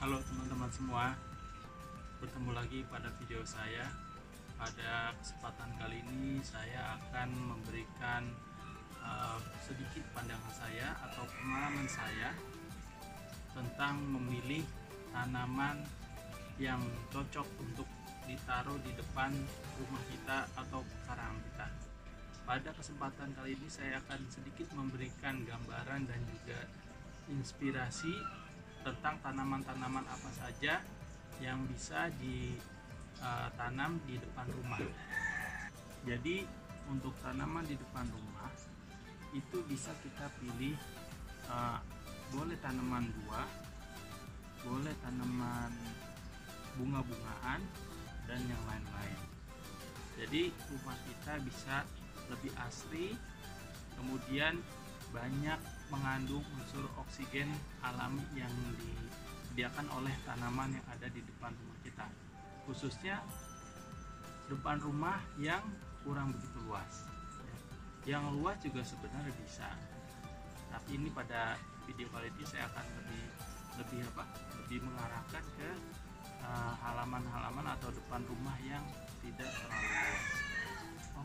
Halo teman-teman semua, bertemu lagi pada video saya. Pada kesempatan kali ini saya akan memberikan sedikit pandangan saya atau pengalaman saya tentang memilih tanaman yang cocok untuk ditaruh di depan rumah kita atau pekarangan kita. Pada kesempatan kali ini saya akan sedikit memberikan gambaran dan juga inspirasi tentang tanaman-tanaman apa saja yang bisa ditanam di depan rumah. Jadi untuk tanaman di depan rumah itu bisa kita pilih, boleh tanaman buah, boleh tanaman bunga-bungaan, dan yang lain-lain. Jadi rumah kita bisa lebih asri, kemudian banyak mengandung unsur oksigen alami yang disediakan oleh tanaman yang ada di depan rumah kita, khususnya depan rumah yang kurang begitu luas. Yang luas juga sebenarnya bisa, tapi ini pada video kali ini saya akan lebih mengarahkan ke halaman-halaman atau depan rumah yang tidak terlalu luas.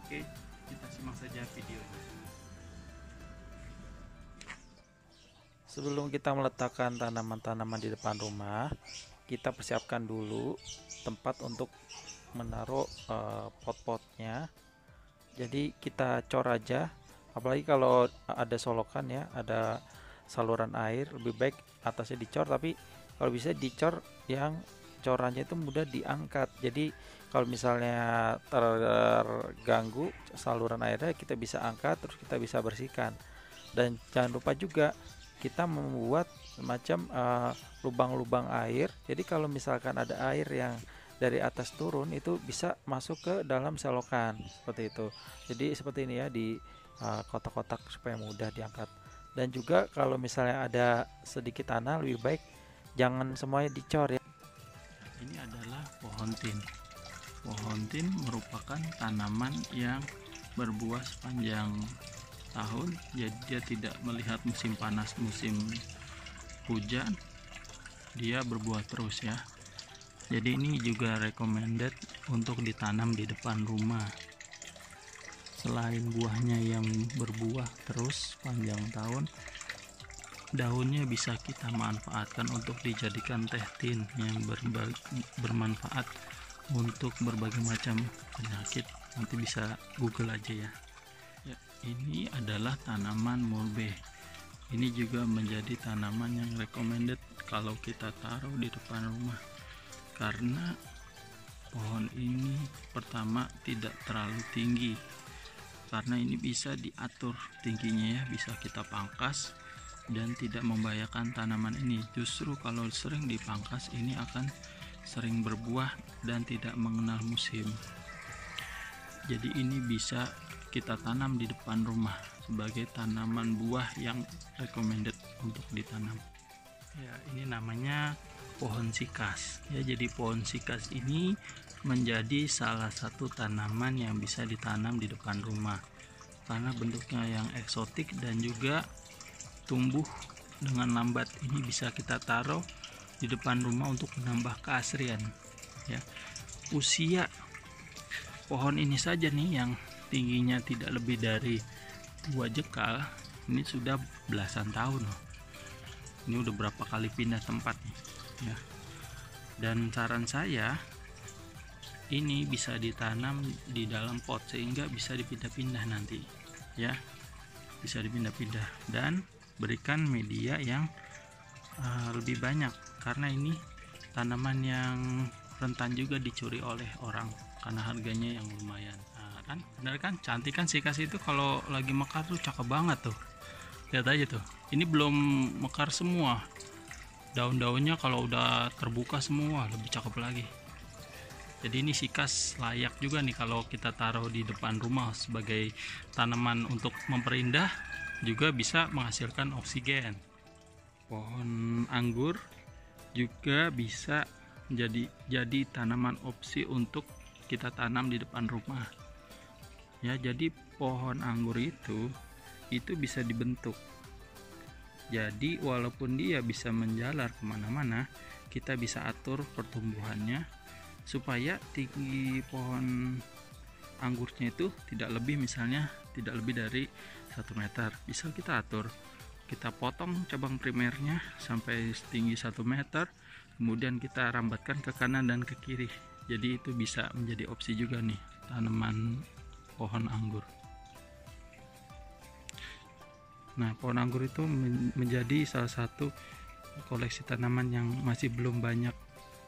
Oke, kita simak saja videonya. Sebelum kita meletakkan tanaman-tanaman di depan rumah, kita persiapkan dulu tempat untuk menaruh pot-potnya. Jadi kita cor aja, apalagi kalau ada solokan ya, ada saluran air, lebih baik atasnya dicor, tapi kalau bisa dicor yang corannya itu mudah diangkat. Jadi kalau misalnya terganggu saluran airnya, kita bisa angkat, terus kita bisa bersihkan. Dan jangan lupa juga kita membuat semacam lubang-lubang air. Jadi kalau misalkan ada air yang dari atas turun, itu bisa masuk ke dalam selokan seperti itu. Jadi seperti ini ya, di kotak-kotak supaya mudah diangkat. Dan juga kalau misalnya ada sedikit tanah, lebih baik jangan semuanya dicor ya. Ini adalah pohon tin. Pohon tin merupakan tanaman yang berbuah sepanjang tahun, jadi dia tidak melihat musim panas, musim hujan, dia berbuah terus ya. Jadi ini juga recommended untuk ditanam di depan rumah. Selain buahnya yang berbuah terus panjang tahun, daunnya bisa kita manfaatkan untuk dijadikan teh tin yang bermanfaat untuk berbagai macam penyakit. Nanti bisa Google aja ya. Ini adalah tanaman mulbe. Ini juga menjadi tanaman yang recommended kalau kita taruh di depan rumah, karena pohon ini pertama tidak terlalu tinggi, karena ini bisa diatur tingginya ya, bisa kita pangkas dan tidak membahayakan tanaman ini. Justru kalau sering dipangkas, ini akan sering berbuah dan tidak mengenal musim. Jadi ini bisa kita tanam di depan rumah sebagai tanaman buah yang recommended untuk ditanam. Ya, ini namanya pohon sikas. Ya, jadi pohon sikas ini menjadi salah satu tanaman yang bisa ditanam di depan rumah karena bentuknya yang eksotik dan juga tumbuh dengan lambat. Ini bisa kita taruh di depan rumah untuk menambah keasrian. Ya, usia pohon ini saja nih yang tingginya tidak lebih dari 2 jekal, ini sudah belasan tahun loh. Ini udah berapa kali pindah tempat nih ya. Dan saran saya, ini bisa ditanam di dalam pot sehingga bisa dipindah-pindah nanti ya, bisa dipindah-pindah, dan berikan media yang lebih banyak karena ini tanaman yang rentan juga dicuri oleh orang karena harganya yang lumayan. Kan benar kan, cantik kan sikas itu kalau lagi mekar tuh cakep banget tuh. Lihat aja tuh, ini belum mekar semua, daun-daunnya kalau udah terbuka semua lebih cakep lagi. Jadi ini sikas layak juga nih kalau kita taruh di depan rumah sebagai tanaman untuk memperindah, juga bisa menghasilkan oksigen. Pohon anggur juga bisa jadi tanaman opsi untuk kita tanam di depan rumah ya. Jadi pohon anggur itu bisa dibentuk Jadi walaupun dia bisa menjalar kemana-mana, kita bisa atur pertumbuhannya supaya tinggi pohon anggurnya itu tidak lebih, misalnya tidak lebih dari 1 meter. Bisa kita atur, kita potong cabang primernya sampai setinggi 1 meter, kemudian kita rambatkan ke kanan dan ke kiri. Jadi itu bisa menjadi opsi juga nih tanaman pohon anggur. Nah, pohon anggur itu menjadi salah satu koleksi tanaman yang masih belum banyak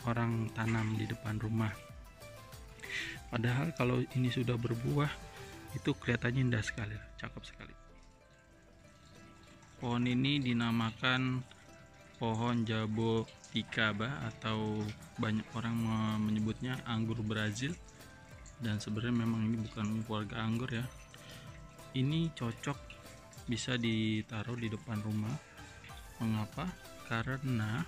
orang tanam di depan rumah. Padahal kalau ini sudah berbuah, itu kelihatannya indah sekali, cakep sekali. Pohon ini dinamakan pohon jaboticaba, atau banyak orang menyebutnya anggur Brazil. Dan sebenarnya memang ini bukan keluarga anggur ya. Ini cocok bisa ditaruh di depan rumah. Mengapa? Karena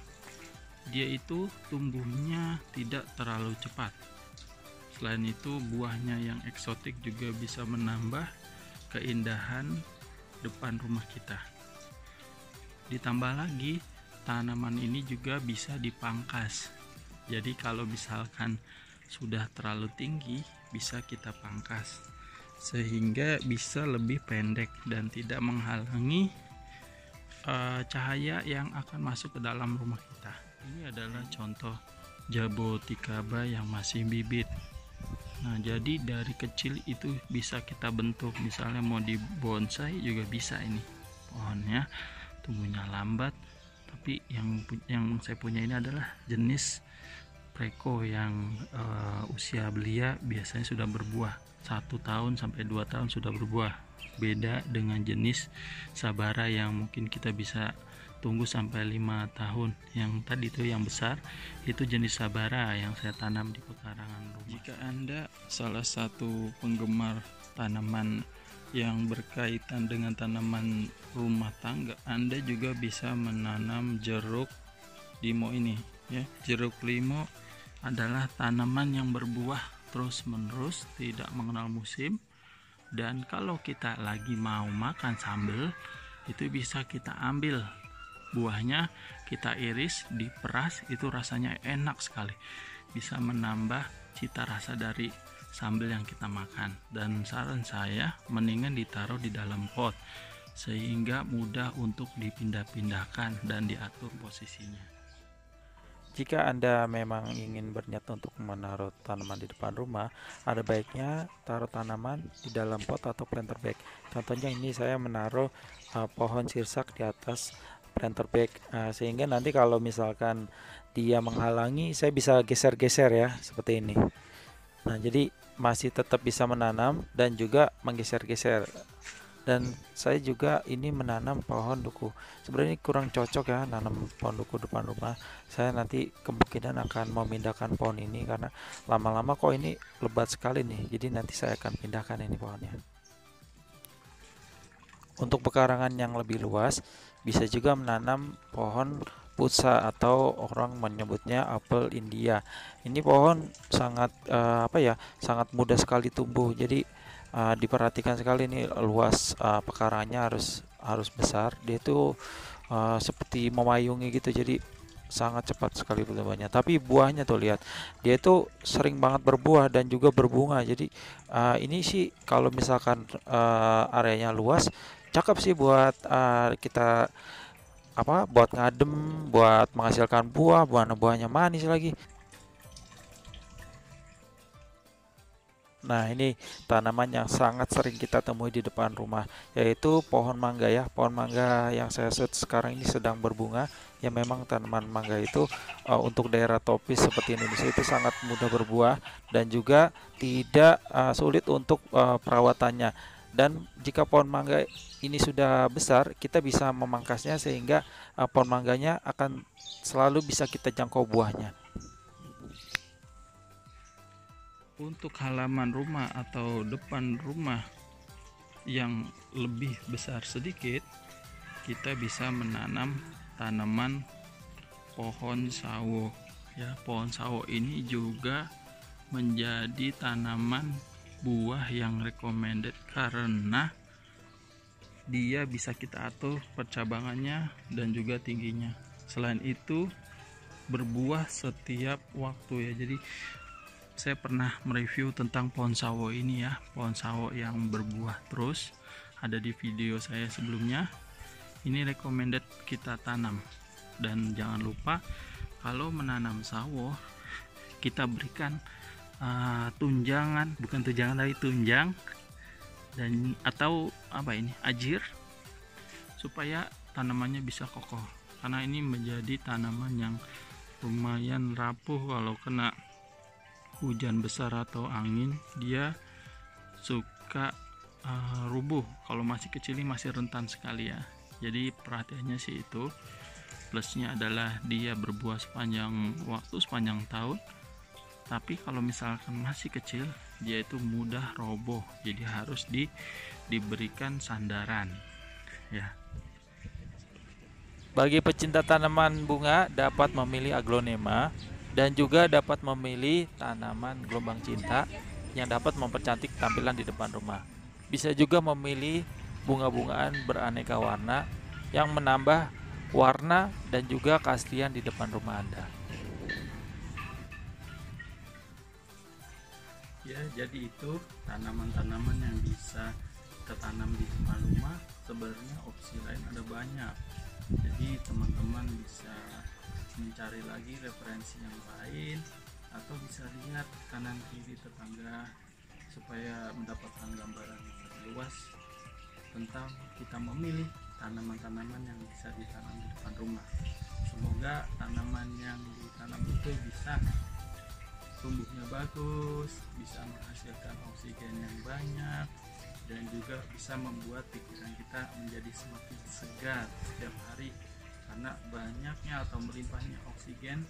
dia itu tumbuhnya tidak terlalu cepat. Selain itu, buahnya yang eksotik juga bisa menambah keindahan depan rumah kita. Ditambah lagi, tanaman ini juga bisa dipangkas. Jadi kalau misalkan sudah terlalu tinggi, bisa kita pangkas sehingga bisa lebih pendek dan tidak menghalangi cahaya yang akan masuk ke dalam rumah kita. Ini adalah contoh jaboticaba yang masih bibit. Nah, jadi dari kecil itu bisa kita bentuk, misalnya mau di bonsai juga bisa. Ini pohonnya tumbuhnya lambat, tapi yang saya punya ini adalah jenis Preko yang usia belia biasanya sudah berbuah 1 tahun sampai 2 tahun sudah berbuah. Beda dengan jenis Sabara yang mungkin kita bisa tunggu sampai 5 tahun. Yang tadi itu yang besar, itu jenis Sabara yang saya tanam di pekarangan rumah. Jika Anda salah satu penggemar tanaman yang berkaitan dengan tanaman rumah tangga, Anda juga bisa menanam jeruk limo ini ya. Jeruk limo adalah tanaman yang berbuah terus-menerus, tidak mengenal musim. Dan kalau kita lagi mau makan sambal, itu bisa kita ambil buahnya, kita iris, diperas, itu rasanya enak sekali. Bisa menambah cita rasa dari sambal yang kita makan. Dan saran saya, mendingan ditaruh di dalam pot sehingga mudah untuk dipindah-pindahkan dan diatur posisinya. Jika Anda memang ingin berniat untuk menaruh tanaman di depan rumah, ada baiknya taruh tanaman di dalam pot atau planter bag. Contohnya ini saya menaruh pohon sirsak di atas planter bag, sehingga nanti kalau misalkan dia menghalangi, saya bisa geser-geser ya, seperti ini. Nah, jadi masih tetap bisa menanam dan juga menggeser-geser. Dan saya juga ini menanam pohon duku. Sebenarnya ini kurang cocok ya nanam pohon duku depan rumah. Saya nanti kemungkinan akan memindahkan pohon ini karena lama-lama kok ini lebat sekali nih. Jadi nanti saya akan pindahkan ini pohonnya. Untuk pekarangan yang lebih luas, bisa juga menanam pohon pusa atau orang menyebutnya apel India. Ini pohon sangat sangat mudah sekali tumbuh. Jadi diperhatikan sekali nih, luas pekarangannya harus besar. Dia itu seperti memayungi gitu, jadi sangat cepat sekali pertumbuhannya. Tapi buahnya tuh lihat, dia itu sering banget berbuah dan juga berbunga. Jadi ini sih kalau misalkan areanya luas, cakep sih buat kita buat ngadem, buat menghasilkan buah, buahnya manis lagi. Nah, ini tanaman yang sangat sering kita temui di depan rumah, yaitu pohon mangga ya. Pohon mangga yang saya lihat sekarang ini sedang berbunga. Ya, memang tanaman mangga itu untuk daerah tropis seperti Indonesia itu sangat mudah berbuah dan juga tidak sulit untuk perawatannya. Dan jika pohon mangga ini sudah besar, kita bisa memangkasnya sehingga pohon mangganya akan selalu bisa kita jangkau buahnya. Untuk halaman rumah atau depan rumah yang lebih besar sedikit, kita bisa menanam tanaman pohon sawo ya. Pohon sawo ini juga menjadi tanaman buah yang recommended karena dia bisa kita atur percabangannya dan juga tingginya. Selain itu berbuah setiap waktu ya. Jadi saya pernah mereview tentang pohon sawo ini ya, pohon sawo yang berbuah terus, ada di video saya sebelumnya. Ini recommended kita tanam. Dan jangan lupa kalau menanam sawo kita berikan tunjangan, bukan tunjangan tapi tunjang, dan atau apa ini, ajir, supaya tanamannya bisa kokoh, karena ini menjadi tanaman yang lumayan rapuh. Kalau kena hujan besar atau angin dia suka rubuh. Kalau masih kecil ini masih rentan sekali ya. Jadi perhatiannya sih itu. Plusnya adalah dia berbuah sepanjang waktu, sepanjang tahun. Tapi kalau misalkan masih kecil, dia itu mudah roboh. Jadi harus diberikan sandaran ya. Bagi pecinta tanaman bunga dapat memilih aglonema dan juga dapat memilih tanaman gelombang cinta yang dapat mempercantik tampilan di depan rumah. Bisa juga memilih bunga-bungaan beraneka warna yang menambah warna dan juga keaslian di depan rumah Anda. Ya, jadi itu tanaman-tanaman yang bisa kita tanam di depan rumah. Sebenarnya opsi lain ada banyak. Jadi teman-teman bisa mencari lagi referensi yang lain, atau bisa lihat kanan kiri tetangga supaya mendapatkan gambaran yang lebih luas tentang kita memilih tanaman-tanaman yang bisa ditanam di depan rumah. Semoga tanaman yang ditanam itu bisa tumbuhnya bagus, bisa menghasilkan oksigen yang banyak, dan juga bisa membuat pikiran kita menjadi semakin segar setiap hari, karena banyaknya atau melimpahnya oksigen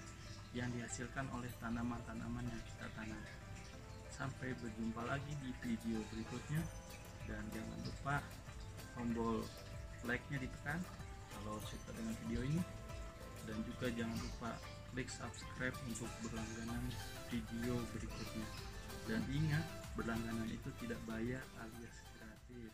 yang dihasilkan oleh tanaman-tanaman yang kita tanam. Sampai berjumpa lagi di video berikutnya, dan jangan lupa tombol like-nya ditekan kalau suka dengan video ini, dan juga jangan lupa klik subscribe untuk berlangganan video berikutnya. Dan ingat, berlangganan itu tidak bayar alias gratis.